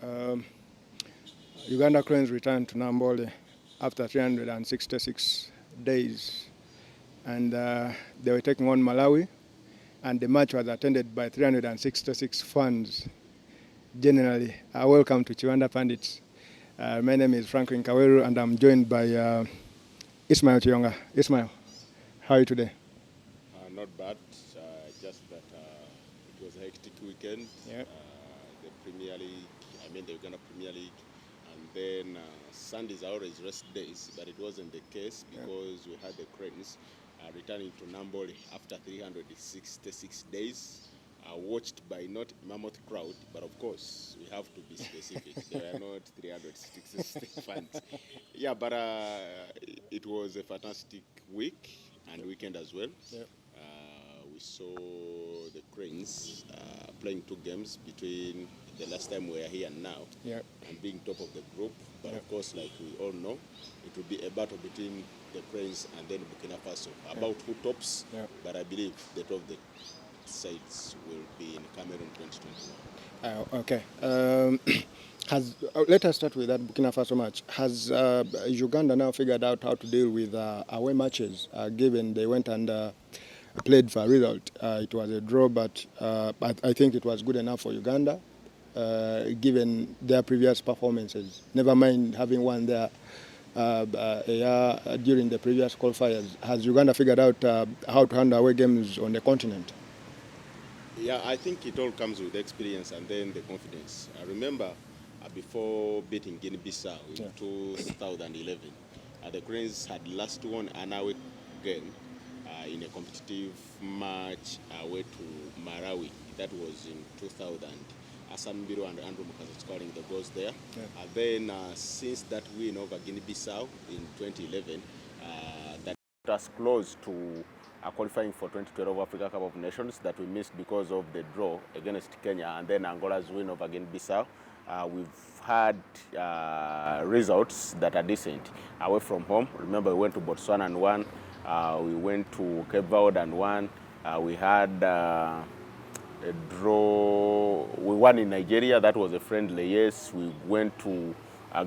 Um, Uganda Cranes returned to Namboole after 366 days, and they were taking on Malawi, and the match was attended by 366 fans. Generally, welcome to Kibanda Pundits. My name is Franklin Kawowo, and I'm joined by Ismail Chiyonga. Ismail, how are you today? Not bad, just that it was a hectic weekend. Yep. The Premier League, the Uganda Premier League, and then Sundays are always rest days, but it wasn't the case because we had the Cranes returning to Namboole after 366 days, watched by not mammoth crowd, but of course we have to be specific. There are not 366 fans. Yeah, but it was a fantastic week and weekend as well. Yep. We saw the Cranes playing 2 games between the last time we were here and now, and being top of the group. But of course, like we all know, it will be a battle between the Cranes and then Burkina Faso about who tops. But I believe the top of the sides will be in Cameroon 2021. Okay. Let us start with that Burkina Faso match. Has Uganda now figured out how to deal with away matches, given they went and played for a result? It was a draw, but I think it was good enough for Uganda, given their previous performances. Never mind having won there during the previous qualifiers. Has Uganda figured out how to handle away games on the continent? Yeah, I think it all comes with experience and then the confidence. I remember before beating Guinea-Bissau in 2011, the Cranes had last won an away game in a competitive match away to Malawi. That was in 2000. Hassan Biro and Andrew Mukaza scoring the goals there. And then since that win over Guinea-Bissau in 2011, that got us close to qualifying for 2012 Africa Cup of Nations that we missed because of the draw against Kenya and then Angola's win over Guinea-Bissau. We've had results that are decent away from home. Remember, we went to Botswana and won. We went to Cape Verde and won. We had a draw. We won in Nigeria. That was a friendly, yes. We went to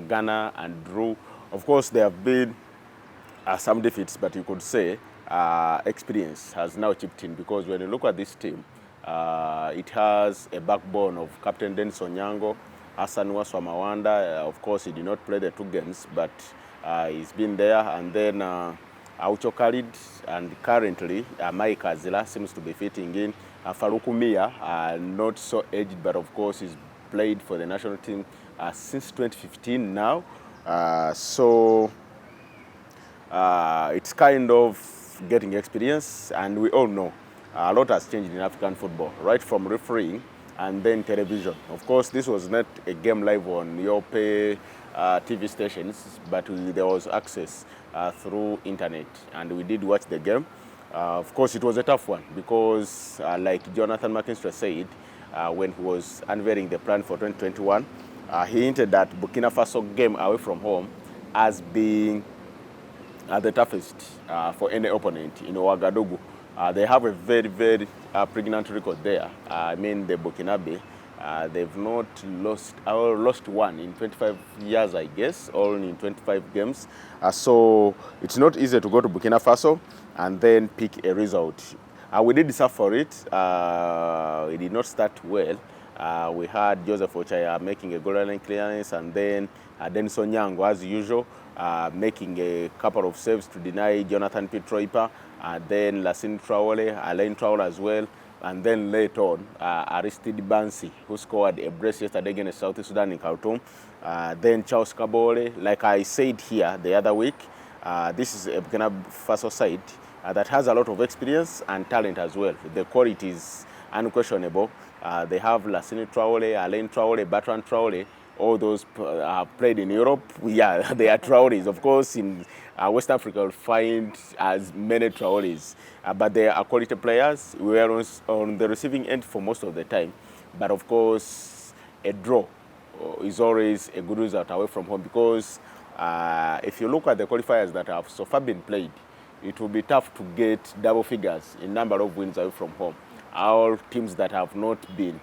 Ghana and drew. Of course, there have been some defeats, but you could say experience has now chipped in, because when you look at this team, it has a backbone of Captain Dennis Onyango, Hassan Waswamawanda. Of course, he did not play the 2 games, but he's been there. And then Aucho Khalid, and currently Mike Azila seems to be fitting in. Faruku Mia, not so aged, but of course he's played for the national team since 2015 now. So it's kind of getting experience, and we all know a lot has changed in African football, right from refereeing and then television. Of course, this was not a game live on your pay TV stations, but there was access through internet, and we did watch the game. Of course, it was a tough one because, like Jonathan McKinstry said, when he was unveiling the plan for 2021, he hinted that Burkina Faso game away from home as being the toughest for any opponent in Ouagadougou. They have a very, very pregnant record there. The Burkinabe, they've not lost one in 25 years, I guess, all in 25 games. So it's not easy to go to Burkina Faso and then pick a result. We did suffer for it. It did not start well. We had Joseph Ochaya making a goal line clearance, and then Dennis Onyango, as usual, making a couple of saves to deny Jonathan Pitroipa, and then Lassine Traore, Alain Traore as well, and then later on, Aristide Bansi, who scored a brace yesterday against South Sudan in Khartoum. Then Charles Kabore, like I said here the other week, this is a Burkina Faso side that has a lot of experience and talent as well. The quality is unquestionable. They have Lassine Traore, Alain Traore, Bertrand Traore. All those played in Europe. Yeah, they are Traores. Of course, in West Africa, you'll find as many Traores. But they are quality players. We were on the receiving end for most of the time. But of course, a draw is always a good result away from home, because if you look at the qualifiers that have so far been played, it will be tough to get double figures in number of wins away from home. All teams that have not been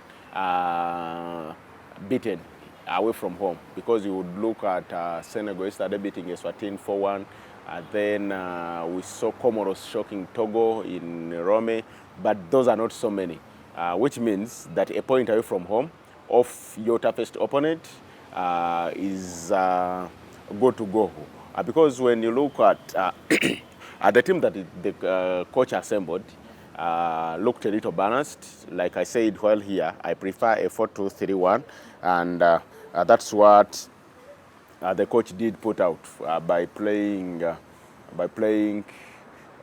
beaten away from home, because you would look at Senegal yesterday beating Eswatini 4-1. Then we saw Comoros shocking Togo in Rome, but those are not so many, which means that a point away from home of your toughest opponent is good to go. Because when you look at at the team that the coach assembled, looked a little balanced. Like I said while here, I prefer a 4-2-3-1, and that's what the coach did put out by playing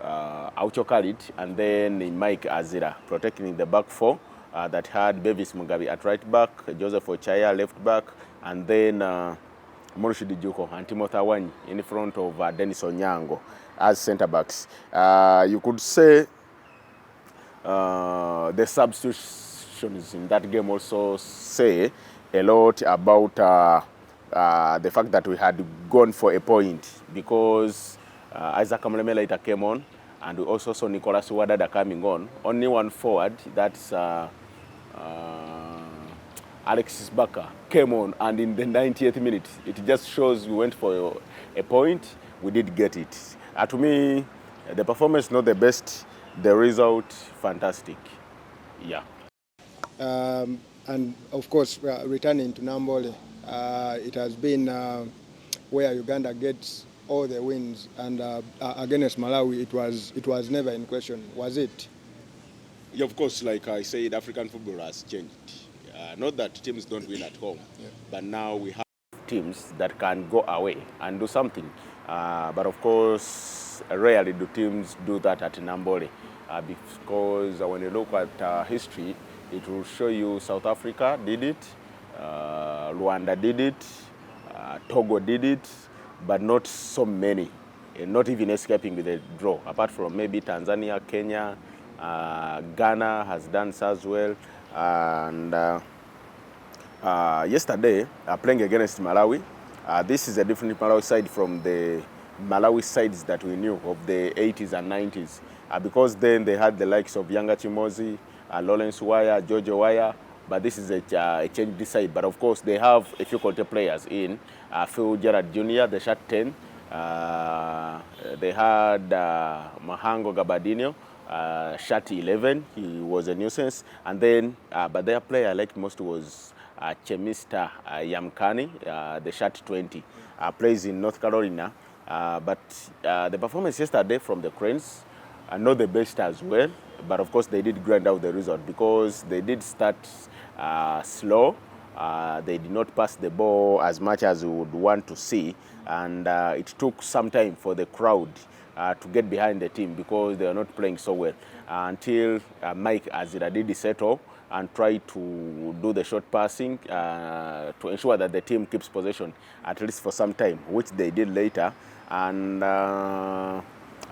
Aucho Khalid and then Mike Azira protecting the back four that had Bevis Mugabe at right back, Joseph Ochaya left back, and then Morushidi Juko and Timothy Awanyi in front of Dennis Onyango as centre backs. You could say the substitutions in that game also say a lot about the fact that we had gone for a point, because Isaac Kamleme later came on, and we also saw Nicolas Wadada coming on. Only one forward, that's Alexis Baka, came on, and in the 90th minute, it just shows we went for a point. We did get it. To me, the performance not the best, the result fantastic. Yeah. And of course, returning to Namboole, it has been where Uganda gets all the wins, and against Malawi, it was never in question, was it? Yeah, of course, like I said, African football has changed. Not that teams don't win at home, but now we have teams that can go away and do something. But of course, rarely do teams do that at Namboole, because when you look at history, it will show you South Africa did it, Rwanda did it, Togo did it, but not so many, not even escaping with a draw, apart from maybe Tanzania, Kenya, Ghana has done so as well. And yesterday, playing against Malawi, this is a different Malawi side from the Malawi sides that we knew of the 80s and 90s, because then they had the likes of Yanga Chimozi, Lawrence Wire, Jojo Wire, but this is a changed side. But of course, they have a few quality players in Phil Gerard Jr., the shot 10. They had Mahango Gabadinho, shot 11. He was a nuisance. And then, but their player I liked most was Chemista Yamkani, the shot 20. Plays in North Carolina. But the performance yesterday from the Cranes, not the best as well, but of course they did grind out the result, because they did start slow. They did not pass the ball as much as we would want to see, and it took some time for the crowd to get behind the team, because they are not playing so well, until Mike Azira did settle and try to do the short passing to ensure that the team keeps possession at least for some time, which they did later. And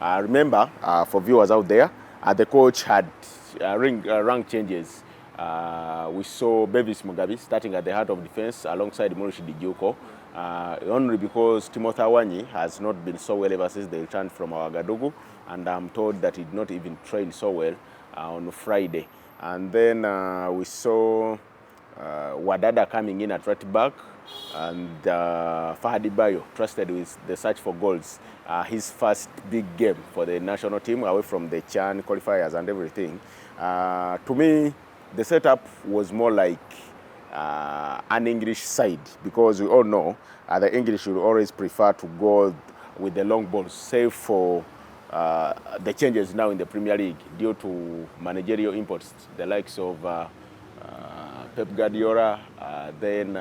remember, for viewers out there, the coach had rank changes. We saw Bevis Mugabe starting at the heart of defense alongside Morushidi Juko, only because Timothy Awanyi has not been so well ever since they returned from Ouagadougou, and I'm told that he did not even train so well on Friday. And then we saw Wadada coming in at right back, and Fahad Bayo trusted with the search for goals. His first big game for the national team away from the CHAN qualifiers and everything. To me, the setup was more like an English side, because we all know the English will always prefer to go with the long balls, save for the changes now in the Premier League due to managerial imports, the likes of Pep Guardiola, then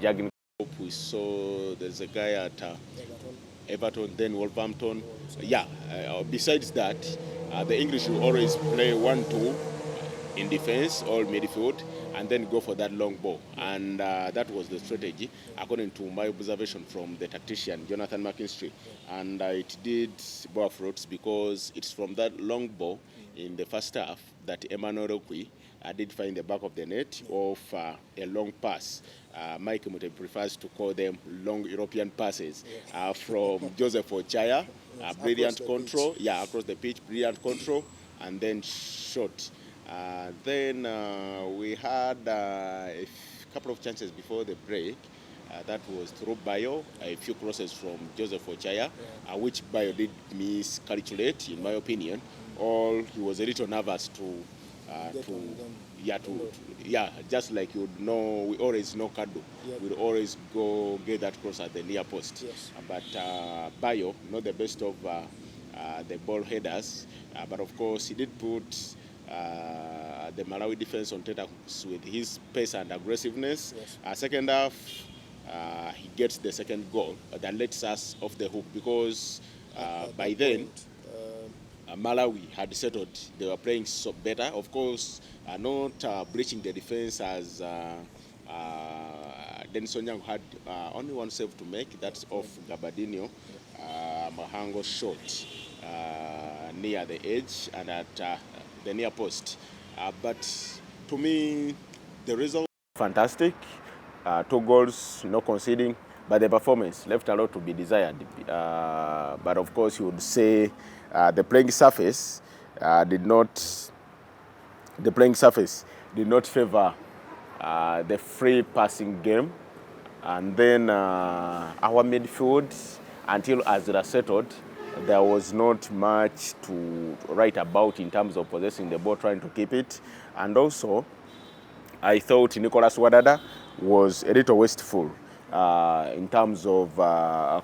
Jurgen Klopp. We saw there's a guy at Everton, then Wolverhampton. Yeah, besides that, the English will always play 1-2 in defense or midfield, and then go for that long ball. And that was the strategy, according to my observation from the tactician, Jonathan McKinstry. And it did bear fruits, because it's from that long ball in the first half that Emmanuel Okwi did find the back of the net of a long pass. Mike Mute prefers to call them long European passes from Joseph Ochaya. Brilliant control, across the pitch, brilliant control, and then shot. Then we had a couple of chances before the break. That was through Bayo, a few crosses from Joseph Ochaya, which Bayo did miscalculate, in my opinion, or he was a little nervous just like you would know, we always know Kadu. Yep. We'd always go get that cross at the near post. Yes. But Bayo, not the best of the ball headers, but of course he did put the Malawi defense on tenterhooks with his pace and aggressiveness. Yes. Second half, he gets the second goal that lets us off the hook because by then Malawi had settled. They were playing so better. Of course, not breaching the defense as Denison Young had only one save to make. That's off Gabadinho. Mahango shot near the edge and at the near post. But to me, the result fantastic. 2 goals, no conceding, but the performance left a lot to be desired. But of course, you would say the playing surface did not favor the free passing game, and then our midfield, until Azra settled, there was not much to write about in terms of possessing the ball, trying to keep it. And also, I thought Nicholas Wadada was a little wasteful in terms of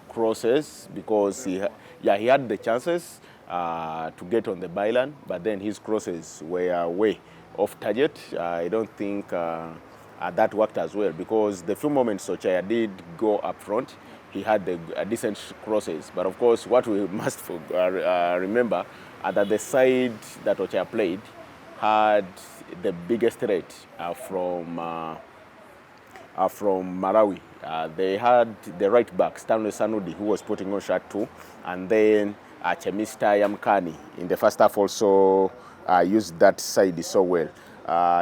crosses, because he had the chances to get on the byline, but then his crosses were way off target. I don't think that worked as well, because the few moments Ochaya did go up front, he had decent crosses. But of course, what we must remember that the side that Ochaya played had the biggest threat from Malawi. They had the right back, Stanley Sanudi, who was putting on shot too, and then Chemista Yamkani in the first half also used that side so well.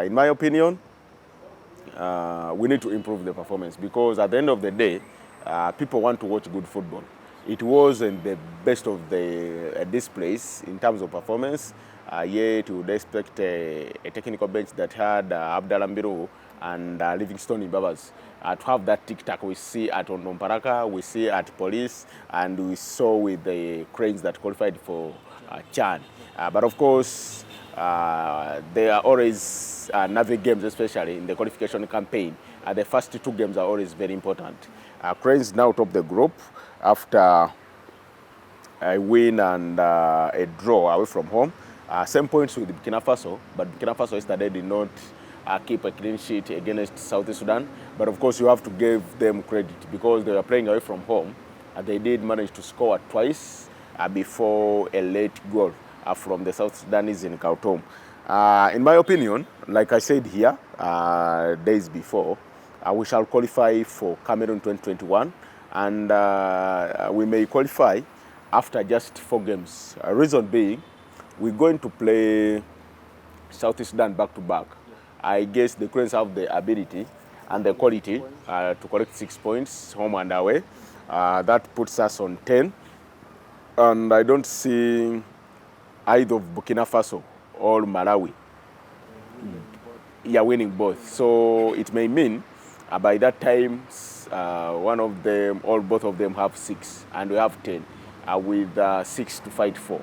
In my opinion, we need to improve the performance, because at the end of the day, people want to watch good football. It wasn't the best of the displays in terms of performance, yet you would expect a technical bench that had Abdallah Mbiru and Livingstone in Babas to have that tic-tac we see at Ondomparaka, we see at Police, and we saw with the Cranes that qualified for Chan. But of course, there are always Navi games, especially in the qualification campaign. The first 2 games are always very important. Cranes now top the group after a win and a draw away from home. Same points with Burkina Faso, but Burkina Faso yesterday did not keep a clean sheet against South Sudan. But of course, you have to give them credit, because they were playing away from home, and they did manage to score twice before a late goal from the South Sudanese in Khartoum. In my opinion, like I said here days before, we shall qualify for Cameroon 2021, and we may qualify after just 4 games. Reason being, we're going to play South Sudan back-to-back. I guess the Cranes have the ability and the quality to collect 6 points, home and away. That puts us on 10. And I don't see either of Burkina Faso or Malawi winning both. So it may mean by that time, one of them or both of them have 6, and we have 10, with 6 to fight for.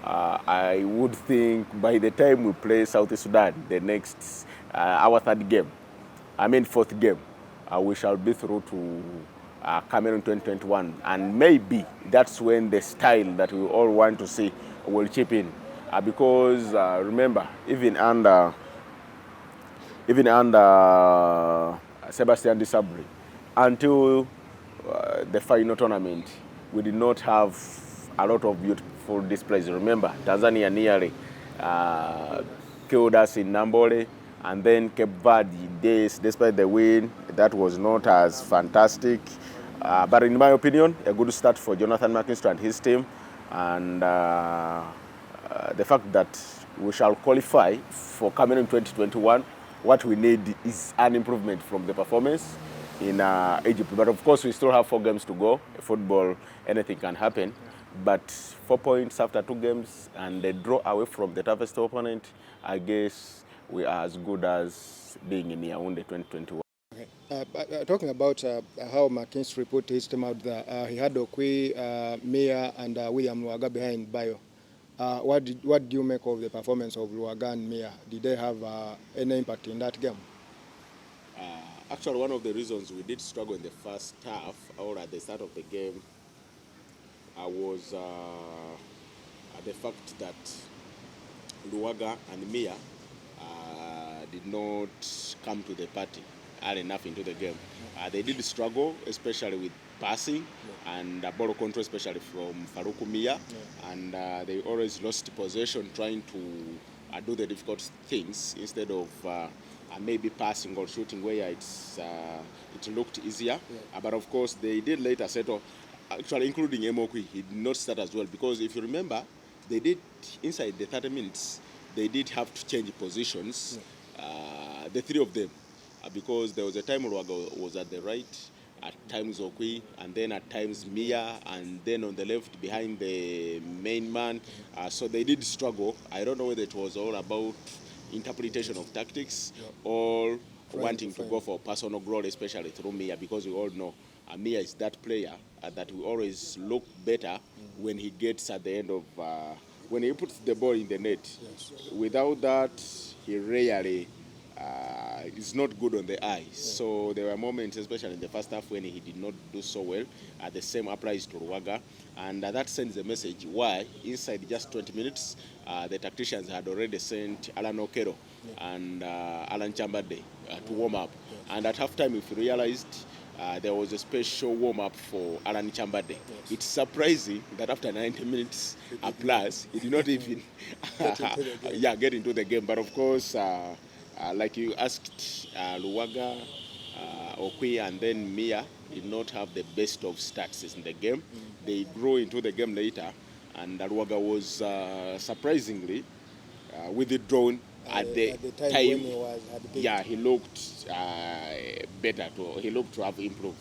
I would think by the time we play South Sudan, the next, our 4th game, we shall be through to Cameroon 2021. And maybe that's when the style that we all want to see will chip in. Because remember, even under Sebastian Desabre, until the final tournament, we did not have a lot of beautiful displays. Remember, Tanzania nearly killed us in Namboole, and then Cape Verde, despite the win, that was not as fantastic. But in my opinion, a good start for Jonathan McKinstry and his team, and the fact that we shall qualify for Cameroon 2021, what we need is an improvement from the performance in Egypt. But of course, we still have 4 games to go. Football, anything can happen. But 4 points after 2 games and a draw away from the toughest opponent, I guess we are as good as being in Yaoundé 2021. Okay. Talking about how McKinstry put his team out there, he had Okwi, Mia, and William Luaga behind Bayo. What do you make of the performance of Luaga and Mia? Did they have any impact in that game? Actually, one of the reasons we did struggle in the first half or at the start of the game was the fact that Luaga and Mia did not come to the party early enough into the game. They did struggle, especially with passing and ball control, especially from Faruku Mia, and they always lost possession trying to do the difficult things instead of maybe passing or shooting where it looked easier. But of course, they did later settle, actually including Emokwi. He did not start as well because if you remember, they did, inside the 30 minutes, they did have to change positions, the three of them, because there was a time Luaga was at the right, at times Okwi, and then at times Mia, and then on the left behind the main man. So they did struggle. I don't know whether it was all about interpretation of tactics or wanting to go for personal growth, especially through Mia, because we all know Mia is that player that will always look better when he gets at the end of, when he puts the ball in the net. Without that, he rarely is not good on the eye. So there were moments, especially in the first half, when he did not do so well. The same applies to Luaga. And that sends a message why, inside just 20 minutes, the tacticians had already sent Allan Okello and Allan Chambade to warm up. And at halftime, if you realized, there was a special warm-up for Allan Chambade. It's surprising that after 90 minutes plus, he did not even get into the game. But of course, like you asked, Luaga, Okwi, and then Mia did not have the best of starts in the game. They grew into the game later, and Luaga was surprisingly withdrawn at the time when he was at the he looked better. He looked to have improved.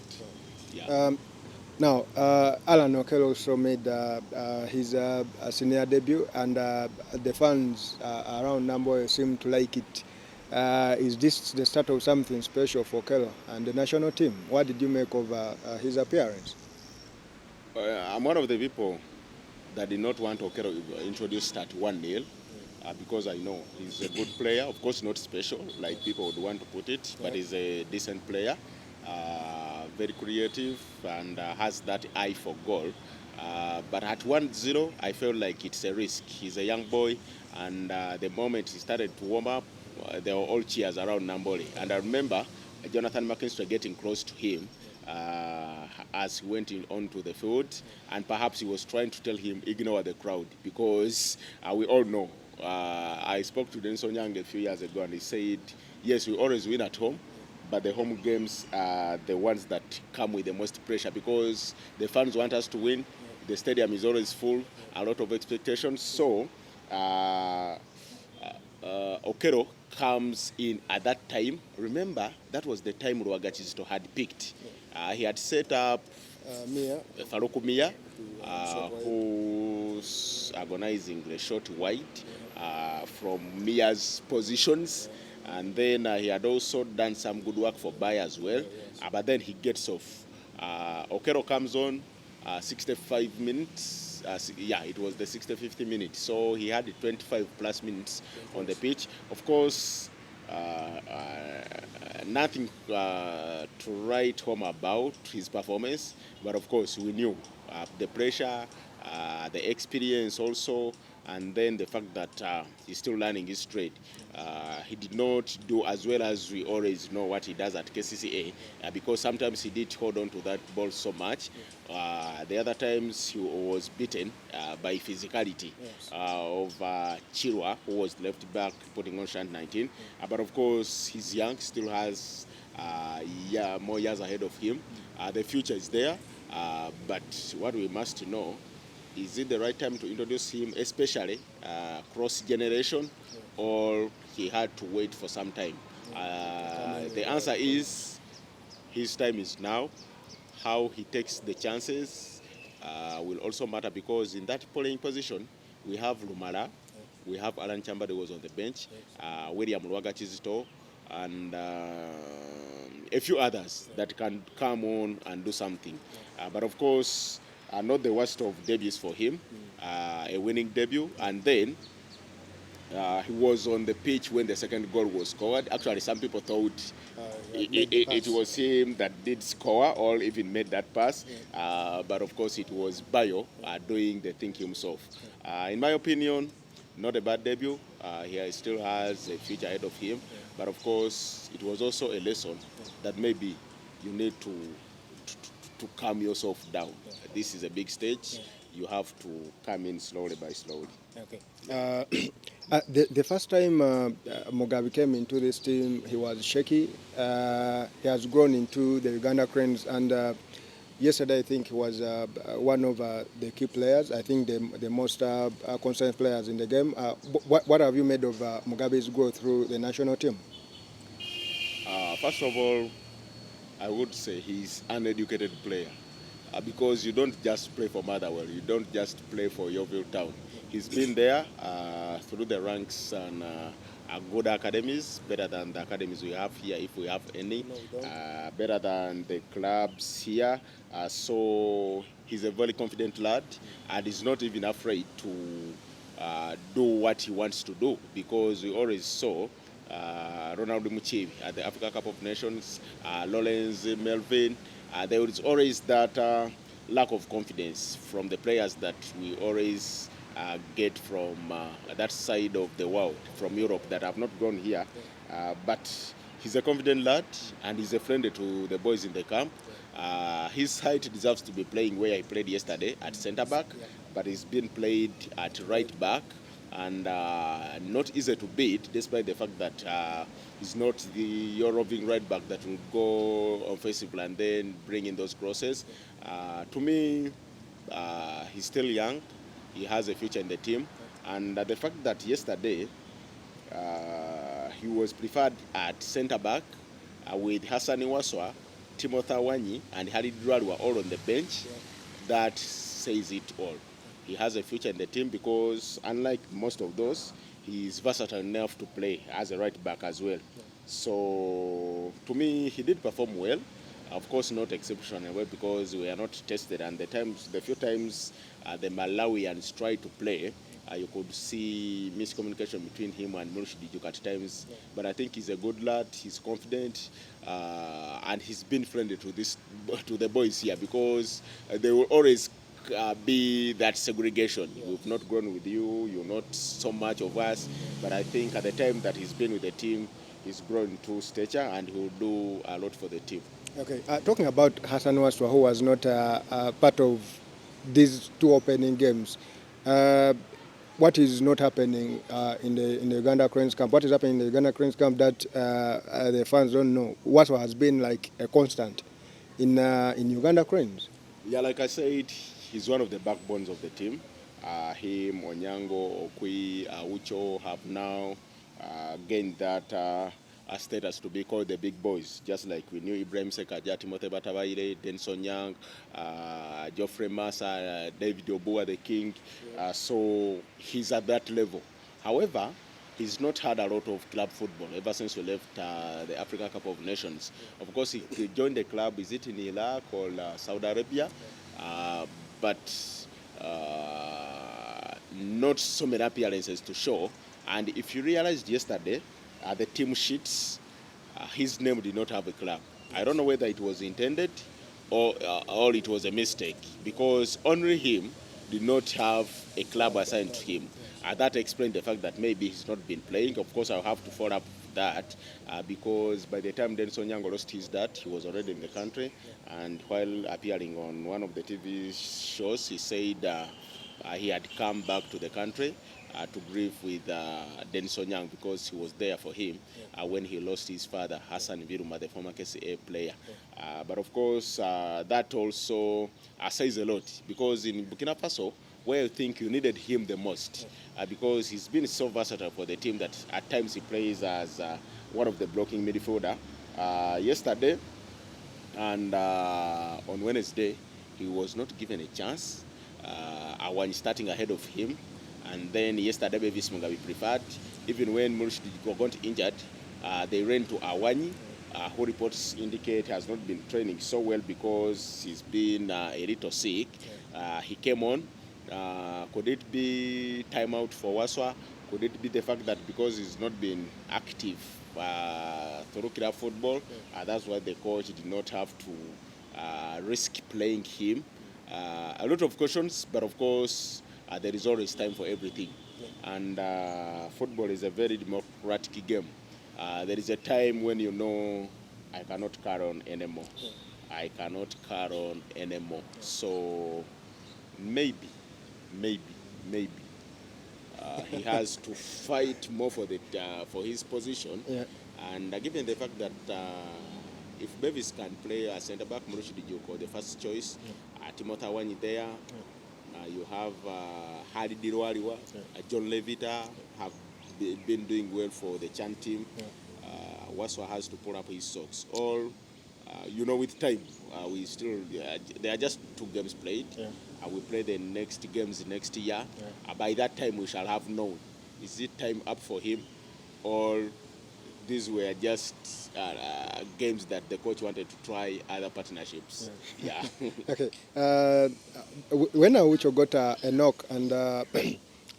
Now, Allan Okello also made his senior debut, and the fans around Namboole seem to like it. Is this the start of something special for Okello and the national team? What did you make of his appearance? I'm one of the people that did not want Okello introduced at 1-0 because I know he's a good player. Of course, not special like people would want to put it, but he's a decent player, very creative, and has that eye for goal. But at 1-0, I felt like it's a risk. He's a young boy, and the moment he started to warm up, there were all cheers around Namboole. And I remember Jonathan McKinstry getting close to him as he went onto the field, and perhaps he was trying to tell him, ignore the crowd, because we all know. I spoke to Denson Young a few years ago, and he said, yes, we always win at home, but the home games are the ones that come with the most pressure because the fans want us to win. The stadium is always full, a lot of expectations. So Okello comes in at that time. Remember, that was the time Luaga Kizito had picked. He had set up Faruku Mia, who's agonizing the shot wide from Mia's positions. And then he had also done some good work for Bayo as well. But then he gets off. Okello comes on 65 minutes. It was the 65th minute. So he had 25 plus minutes on the pitch. Of course, nothing to write home about his performance. But of course, we knew the pressure, the experience also, and then the fact that he's still learning his trade. He did not do as well as we always know what he does at KCCA because sometimes he did hold on to that ball so much. The other times he was beaten by physicality of Chirwa, who was left back putting on shant 19. But of course, he's young, still has more years ahead of him. The future is there, but what we must know, is it the right time to introduce him, especially cross-generation, or he had to wait for some time? The answer is his time is now. How he takes the chances will also matter because in that playing position, we have Lumala, we have Allan Chambade who was on the bench, William Luaga Kizito, and a few others that can come on and do something. But of course, not the worst of debuts for him, a winning debut, and then he was on the pitch when the second goal was scored. Actually, some people thought it was him that did score or even made that pass. But of course, it was Bayo doing the thing himself. In my opinion, not a bad debut. He still has a future ahead of him. But of course, it was also a lesson that maybe you need to calm yourself down. This is a big stage. You have to come in slowly by slowly. Okay. The first time Mugabe came into this team, he was shaky. He has grown into the Uganda Cranes, and yesterday I think he was one of the key players. I think the most concerned players in the game. What have you made of Mugabe's growth through the national team? First of all, I would say he's an uneducated player. Because you don't just play for Motherwell, you don't just play for Yeovil Town. He's been there through the ranks and good academies, better than the academies we have here, if we have any, better than the clubs here. So he's a very confident lad, and he's not even afraid to do what he wants to do, because we always saw Ronald Muchibi at the Africa Cup of Nations, Lawrence Melvin. There is always that lack of confidence from the players that we always get from that side of the world, from Europe, that have not gone here. But he's a confident lad, and he's a friend to the boys in the camp. His height deserves to be playing where he played yesterday at centre-back, but he's been played at right-back, and not easy to beat, despite the fact that he's not your roving right back that will go offensive and then bring in those crosses. To me, he's still young. He has a future in the team. And the fact that yesterday he was preferred at centre-back with Hassan Iwaswa, Timothy Awanyi, and Halid Dural were all on the bench, that says it all. He has a future in the team because, unlike most of those, he is versatile enough to play as a right back as well. So, to me, he did perform well. Of course, not exceptionally well, because we are not tested. And the few times the Malawians tried to play, you could see miscommunication between him and Murshid at times. But I think he's a good lad. He's confident, and he's been friendly to the boys here, because they will always be that segregation. We've not grown with you, you're not so much of us. But I think at the time that he's been with the team, he's grown to stature, and he will do a lot for the team. Okay, talking about Hassan Waswa, who was not part of these two opening games, what is not happening in the Uganda Cranes camp? What is happening in the Uganda Cranes camp that the fans don't know? Waswa has been like a constant in Uganda Cranes. Yeah, like I said, he's one of the backbones of the team. Him, Onyango, Okwi, Ucho have now gained that status to be called the big boys, just like we knew Ibrahim Sekaja, Timothy Batabaile, Denson Young, Geoffrey Massa, David Obua, the king. So he's at that level. However, he's not had a lot of club football ever since we left the Africa Cup of Nations. Of course, he joined the club, is it in Iraq or Saudi Arabia? But not so many appearances to show. And if you realized yesterday, the team sheets, his name did not have a club. I don't know whether it was intended or it was a mistake, because only him did not have a club assigned to him. That explained the fact that maybe he's not been playing. Of course, I'll have to follow up that because by the time Denson Nyango lost his dad, he was already in the country. And while appearing on one of the TV shows, he said he had come back to the country to grieve with Denson Young, because he was there for him when he lost his father, Hassan Viruma, the former KCA player. But of course, that also says a lot, because in Burkina Faso, where you think you needed him the most, because he's been so versatile for the team that at times he plays as one of the blocking midfielder. Yesterday and on Wednesday, he was not given a chance. When starting ahead of him, and then yesterday Bevis Mugabe preferred. Even when Murshid got injured, they ran to Awanyi, who reports indicate has not been training so well because he's been a little sick. He came on. Could it be timeout for Waswa? Could it be the fact that because he's not been active through club football, that's why the coach did not have to risk playing him? A lot of questions, but of course, there is always time for everything. And football is a very democratic game. There is a time when you know I cannot carry on anymore. I cannot carry on anymore. So maybe he has to fight more for for his position. And given the fact that if Bevis can play as centre back, Murushidi Joko, the first choice, Timothy Wanyi there. You have Hadi Dirwariwa, John Levita have been doing well for the Chan team. Waswa has to pull up his socks. All, with time, we still, there are just 2 games played. We play the next games next year. By that time, we shall have known. Is it time up for him, or these were just games that the coach wanted to try other partnerships? Okay. When Aucho got a knock and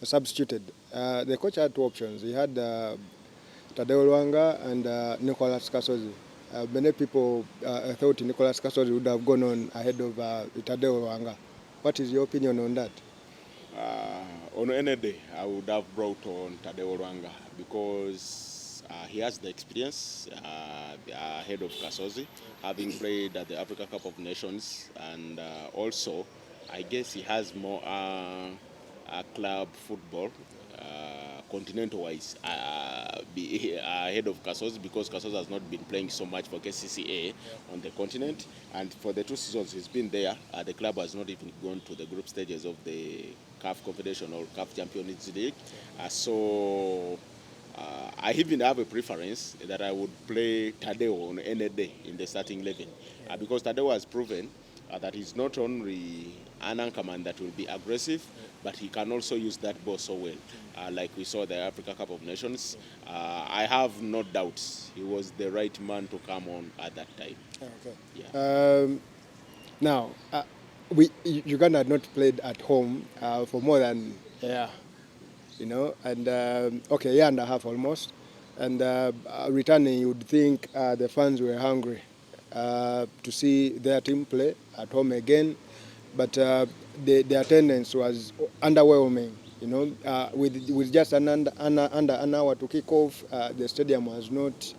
substituted, the coach had 2 options. He had Tadeo Luanga and Nicolas Kasozi. Many people thought Nicolas Kasozi would have gone on ahead of Tadeo Luanga. What is your opinion on that? On any day, I would have brought on Tadeo Luanga because he has the experience ahead of Kasozi, having played at the Africa Cup of Nations, and also, I guess he has more club football, continental-wise, ahead of Kasozi, because Kasozi has not been playing so much for KCCA on the continent, and for the 2 seasons he's been there, the club has not even gone to the group stages of the CAF Confederation or CAF Champions League. So I even have a preference that I would play Tadeo on any day in the starting 11, because Tadeo has proven that he's not only an anchorman that will be aggressive, but he can also use that ball so well, like we saw the Africa Cup of Nations. I have no doubts he was the right man to come on at that time. Okay. Now, Uganda had not played at home for more than a year, and a year and a half almost. And returning, you would think the fans were hungry to see their team play at home again, but the attendance was underwhelming. With just under an hour to kick off, the stadium was not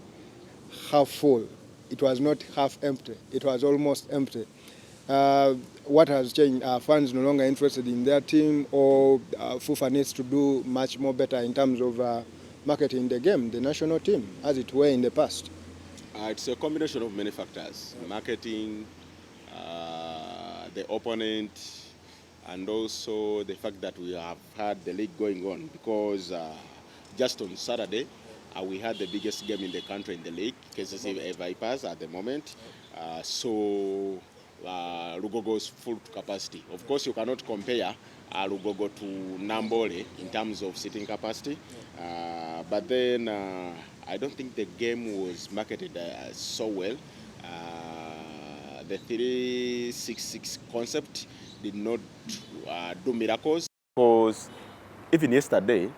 half full. It was not half empty. It was almost empty. What has changed? Are fans no longer interested in their team, or FUFA needs to do much more better in terms of marketing the game, the national team, as it were in the past? It's a combination of many factors. Marketing, the opponent, and also the fact that we have had the league going on, because just on Saturday, we had the biggest game in the country in the league, KCC Vipers at the moment. So Lugogo's full to capacity. Of course, you cannot compare Lugogo to Namboole in terms of seating capacity. But then I don't think the game was marketed so well. The 3-6-6 concept did not do miracles. Because even yesterday,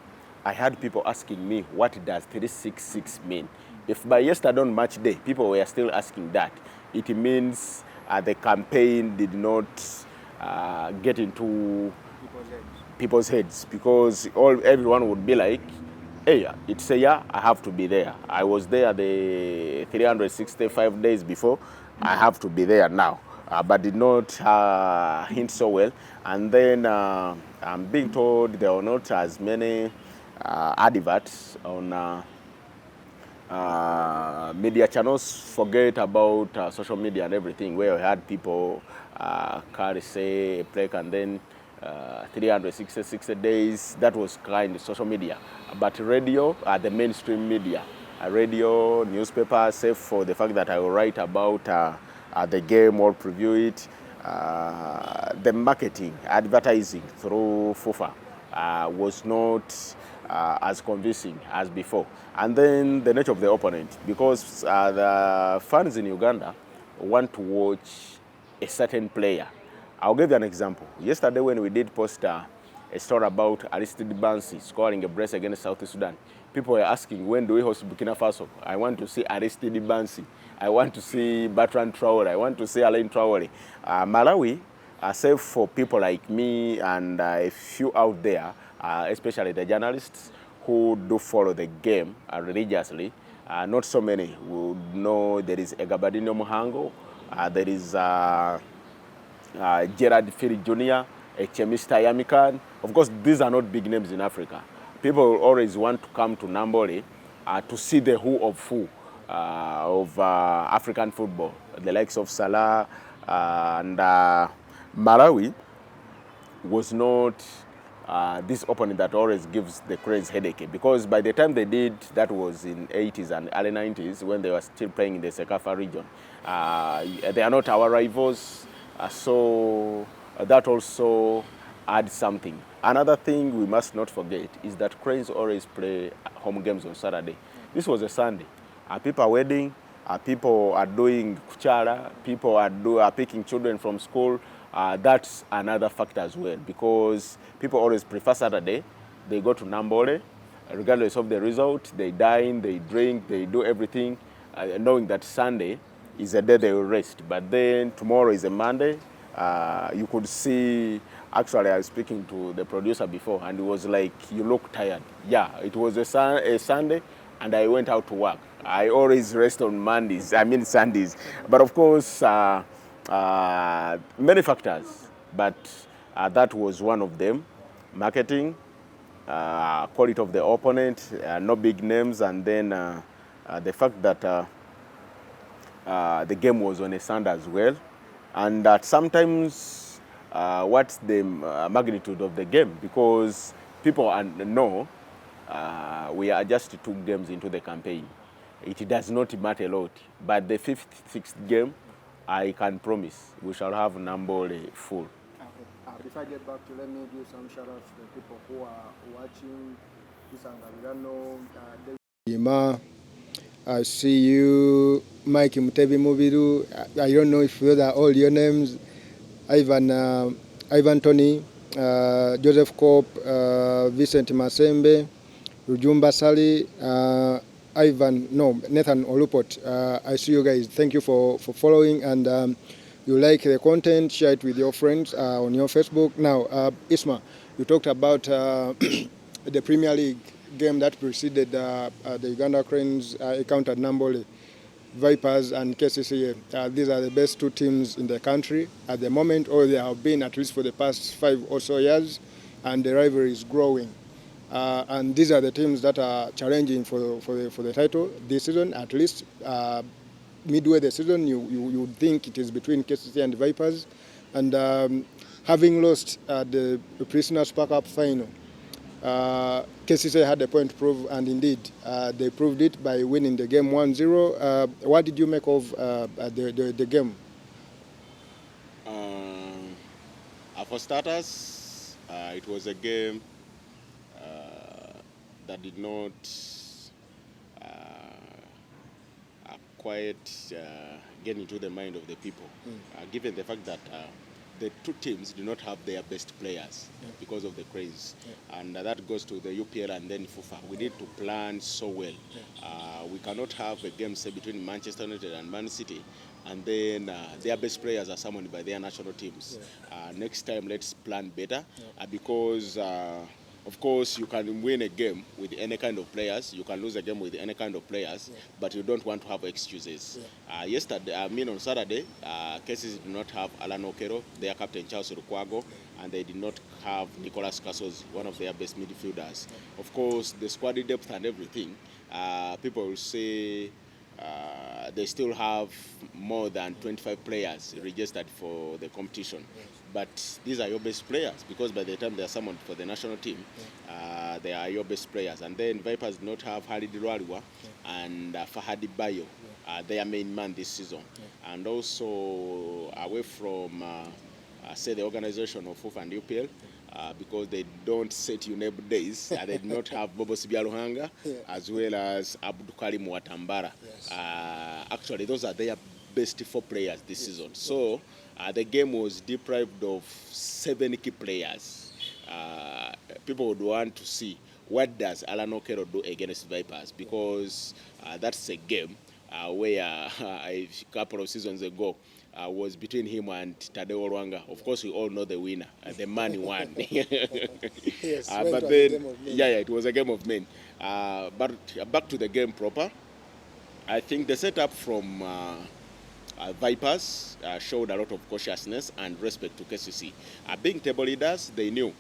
I had people asking me, what does 3-6-6 mean? If by yesterday on match day, people were still asking that, it means the campaign did not get into people's heads, because everyone would be like, hey, it's a year, I have to be there. I was there the 365 days before, I have to be there now. But did not hint so well. And then I'm being told there were not as many adverts on media channels. Forget about social media and everything, where we had people carry, say, a plaque, and then 366 days. That was kind of social media. But radio, the mainstream media, radio, newspaper, save for the fact that I will write about the game or preview it, the marketing, advertising through FUFA was not as convincing as before. And then the nature of the opponent, because the fans in Uganda want to watch a certain player. I'll give you an example. Yesterday when we did post a story about Aristide Bansi scoring a brace against South Sudan, people were asking, when do we host Burkina Faso? I want to see Aristide Bansi. I want to see Bertrand Traore. I want to see Alain Traore. Malawi, save for people like me and a few out there, especially the journalists who do follow the game religiously, not so many would know there is Egabadinho Muhango, there is Gerard Phiri Jr., Chemista Yamikan. Of course, these are not big names in Africa. People always want to come to Namboole to see the who of African football, the likes of Salah and Malawi was not this opponent that always gives the Cranes headache, because by the time they did, that was in 80s and early 90s when they were still playing in the Sekafa region. They are not our rivals, so that also adds something. Another thing we must not forget is that Cranes always play home games on Saturday. This was a Sunday. People are wedding, people are doing kuchara, people are picking children from school. That's another factor as well, because people always prefer Saturday. They go to Namboole, regardless of the result. They dine, they drink, they do everything, knowing that Sunday is a day they will rest. But then tomorrow is a Monday. You could see, actually I was speaking to the producer before, and it was like, you look tired. Yeah, it was a Sunday, and I went out to work. I always rest on Sundays. But of course, many factors, but that was one of them. Marketing, quality of the opponent, no big names, and then the fact that the game was on a Sunday as well, and that sometimes what's the magnitude of the game, because people know we are just 2 games into the campaign. It does not matter a lot, but the 5th, 6th game, I can promise we shall have Namboole full. Okay. Before I get back to, let me give some shout outs to the people who are watching this and I see you, Mike Mutebi Mubiru. I don't know if those are all your names. Ivan Tony, Joseph Cope, Vincent Masembe, Rujumba Sali, Nathan Olupot. I see you guys. Thank you for following, and you like the content, share it with your friends on your Facebook. Now, Isma, you talked about the Premier League game that preceded the Uganda Cranes encountered Namboole Vipers and KCCA. These are the best 2 teams in the country at the moment, or they have been at least for the past 5 or so years, and the rivalry is growing. And these are the teams that are challenging for the title this season. At least midway the season, you would think it is between KCCA and Vipers. And having lost the Prisoners Park Up final, KCCA had a point to prove, and indeed they proved it by winning the game 1-0. What did you make of the game? For starters, it was a game that did not quite get into the mind of the people, given the fact that the 2 teams do not have their best players because of the craze. And that goes to the UPL and then FIFA. We need to plan so well. We cannot have a game, say, between Manchester United and Man City, and then their best players are summoned by their national teams. Next time, let's plan better, because of course, you can win a game with any kind of players. You can lose a game with any kind of players, but you don't want to have excuses. On Saturday, cases did not have Allan Okello, their captain Charles Lukwago, and they did not have Nicolas Cassozi, one of their best midfielders. Of course, the squad depth and everything, people will say they still have more than 25 players registered for the competition. But these are your best players, because by the time they are summoned for the national team, they are your best players. And then Vipers do not have Halid Rwaliwa and Fahad Bayo, their main man this season. And also, away from, say, the organization of FIFA and UPL, because they don't set you name days. They did not have Bobo Sibialuhanga as well as Abdul Karim Watambara. Yes. Actually, those are their best 4 players this season. So the game was deprived of 7 key players. People would want to see what does Allan Okello do against Vipers, because that's a game where a couple of seasons ago was between him and Tadeo Rwanga. Of course, we all know the winner. The man won. Yes, but then, it was a game of men. But back to the game proper. I think the setup from Vipers showed a lot of cautiousness and respect to KCC. Being table leaders, they knew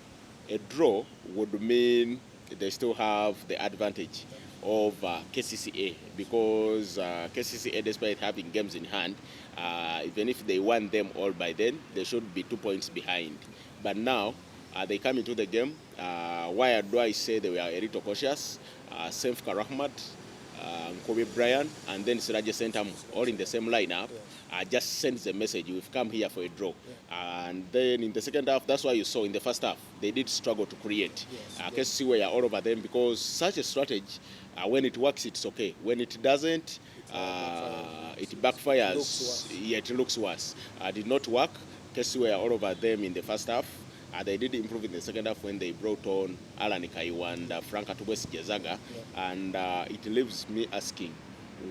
a draw would mean they still have the advantage of KCCA, because KCCA, despite having games in hand, even if they won them all by then, they should be 2 points behind. But now, they come into the game. Why do I say they were a little cautious? Semfka Rahmat, Kobe Bryant, and then Siraje Sentam, all in the same lineup, just sends a message, we've come here for a draw. And then in the second half, that's why you saw in the first half, they did struggle to create. KCC were all over them, because such a strategy, when it works, it's okay. When it doesn't, it backfires. It looks worse. Did not work. KCC were all over them in the first half. They did improve in the second half when they brought on Allan Kaiwa and Frank Atubwesi Zaga. And it leaves me asking,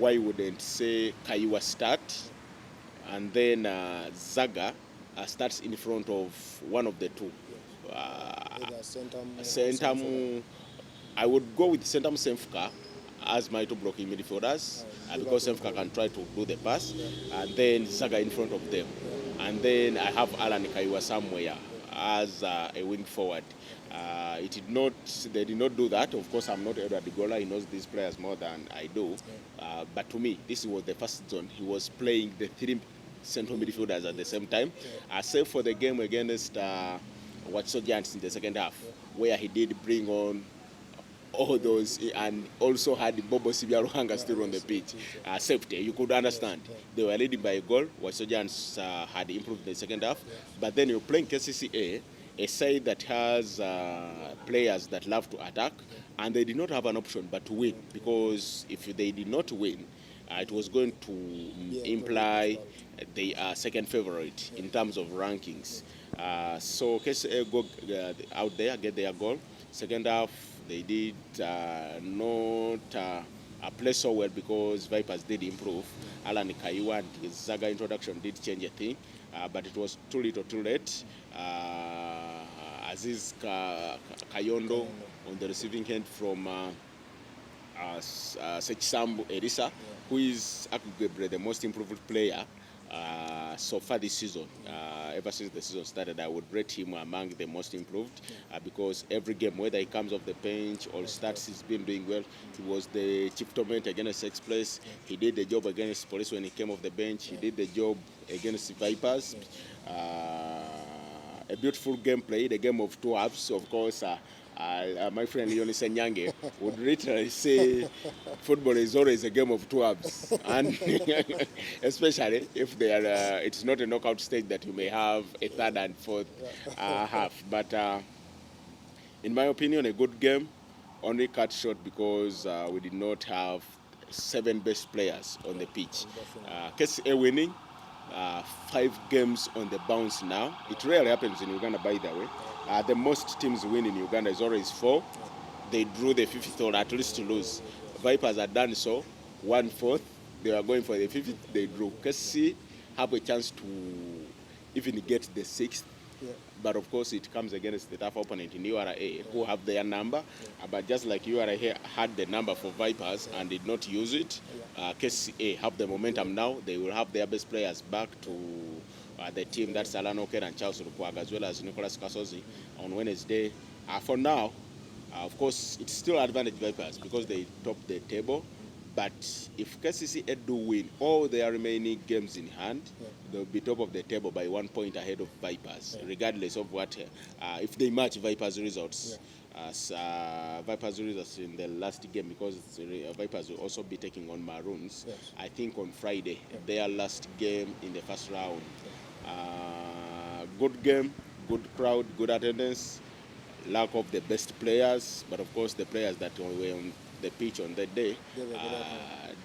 why wouldn't, say, Kaiwa start and then Zaga starts in front of one of the two? Sentam, I would go with Sentam Semfka as my 2 blocking midfielders, because Semfka can try to do the pass, and then Zaga in front of them. And then I have Allan Kaiwa somewhere as a wing forward. They did not do that. Of course, I'm not Edward Digola. He knows these players more than I do. But to me, this was the first zone. He was playing the 3 central midfielders at the same time, save for the game against Watso Giants in the second half, where he did bring on all those, and also had Bobo Sibialuhanga still on the pitch. Safety, you could understand. They were leading by a goal. Watso Giants had improved in the second half. But then you're playing KCCA, a side that has players that love to attack, and they did not have an option but to win, because if they did not win, it was going to imply they are second favorite in terms of rankings. So KCCA go out there, get their goal. Second half, they did not play so well, because Vipers did improve. Allan Kaiwa and his Zaga introduction did change a thing, but it was too little too late. Aziz Kayondo on the receiving end from Sechisambu Elisa, who is arguably the most improved player so far this season. Ever since the season started, I would rate him among the most improved, because every game, whether he comes off the bench or starts, he's been doing well. He was the chief torment against Express. He did the job against Police when he came off the bench. He did the job against Vipers. A beautiful game played, a game of 2 halves. Of course, my friend Leonis Senyange would literally say football is always a game of 2 halves, and especially if they are, it's not a knockout stage that you may have a third and fourth half. But in my opinion, a good game, only cut short because we did not have 7 best players on the pitch. KCA winning 5 games on the bounce now. It rarely happens in Uganda, by the way. The most teams win in Uganda is always 4. They drew the 5th, or at least to lose. Vipers had done so, 1/4. They were going for the 5th, they drew. KCC have a chance to even get the 6th. But of course, it comes against the tough opponent in URA, who have their number. But just like URA had the number for Vipers and did not use it, KCA have the momentum now. They will have their best players back to the team. That's Allan Okello and Charles Rukwaga, as well as Nicholas Kasozi on Wednesday. For now, of course, it's still advantage Vipers because they top the table. But if KCCA do win all their remaining games in hand, they'll be top of the table by 1 point ahead of Vipers, regardless of what, if they match Vipers' results. Vipers' results in the last game, because Vipers will also be taking on Maroons, I think on Friday, their last game in the first round. Good game, good crowd, good attendance. lack of the best players, but of course the players that were on the pitch on that day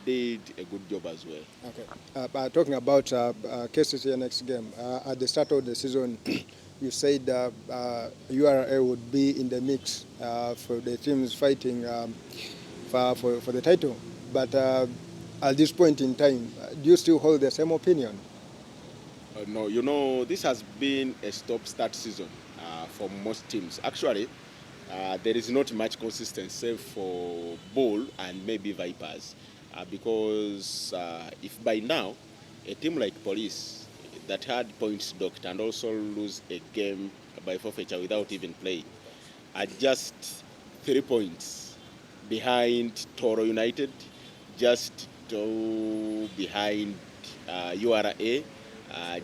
did a good job as well. Okay. But talking about KCCA next game, at the start of the season, you said URA would be in the mix for the teams fighting for the title. But at this point in time, do you still hold the same opinion? No, you know, this has been a stop-start season for most teams. Actually, there is not much consistency for Bull and maybe Vipers because if by now a team like Police that had points docked and also lose a game by forfeiture without even playing are just 3 points behind Toro United, just behind URA,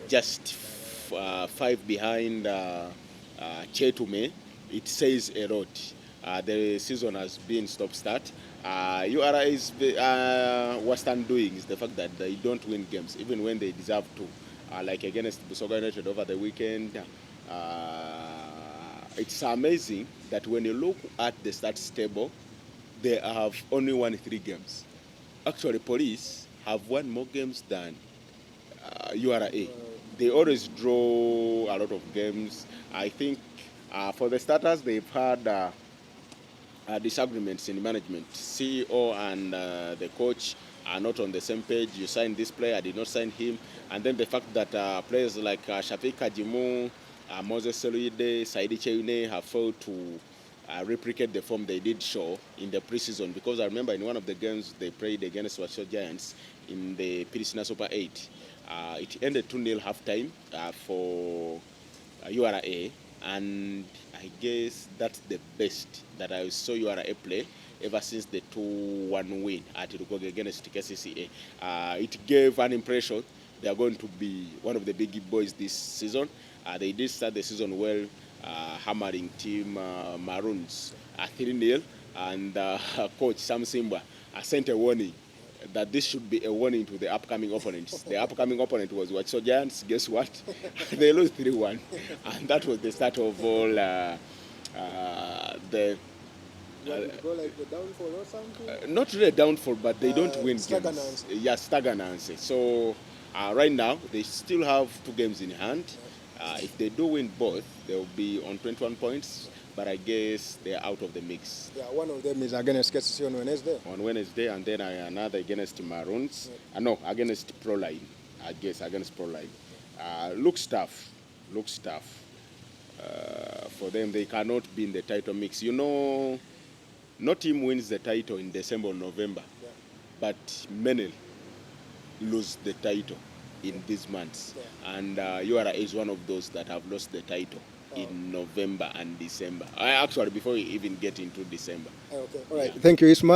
just 5 behind Chetume. It says a lot. The season has been stop-start. URA's worst doing is the fact that they don't win games, even when they deserve to. Like against Busoga United over the weekend. It's amazing that when you look at the stats table, they have only won 3 games. Actually, Police have won more games than URA. They always draw a lot of games. I think for the starters, they've had disagreements in management. CEO and the coach are not on the same page. You signed this player, I did not sign him. And then the fact that players like Shafiq Kajimu, Moses Seluide, Saidi Cheune have failed to replicate the form they did show in the preseason. Because I remember in one of the games they played against Washo Giants in the Pirisina Super 8, it ended 2-0 halftime for URA, and I guess that's the best that I saw URA play ever since the 2-1 win at Rukoge against KCCA. It gave an impression they are going to be one of the big boys this season. They did start the season well, hammering team Maroons 3-0, and coach Sam Simba sent a warning that this should be a warning to the upcoming opponents. The upcoming opponent was Wacho Giants. Guess what? They lost 3-1. And that was the start of all the... go like the downfall or something? Not really a downfall, but they don't win stagnancy. games. Yeah, stagnancy. So right now, they still have 2 games in hand. If they do win both, they'll be on 21 points. But I guess they're out of the mix. Yeah, one of them is against KCC on Wednesday. On Wednesday, and then another against Maroons. No, against Proline. I guess against Proline. Looks tough. Looks tough. For them, they cannot be in the title mix. You know, no team wins the title in December or November. Yeah. But many lose the title in these months. Yeah. And URA is one of those that have lost the title in November and December. Actually, before we even get into December. Okay. All right. Yeah. Thank you, Isma.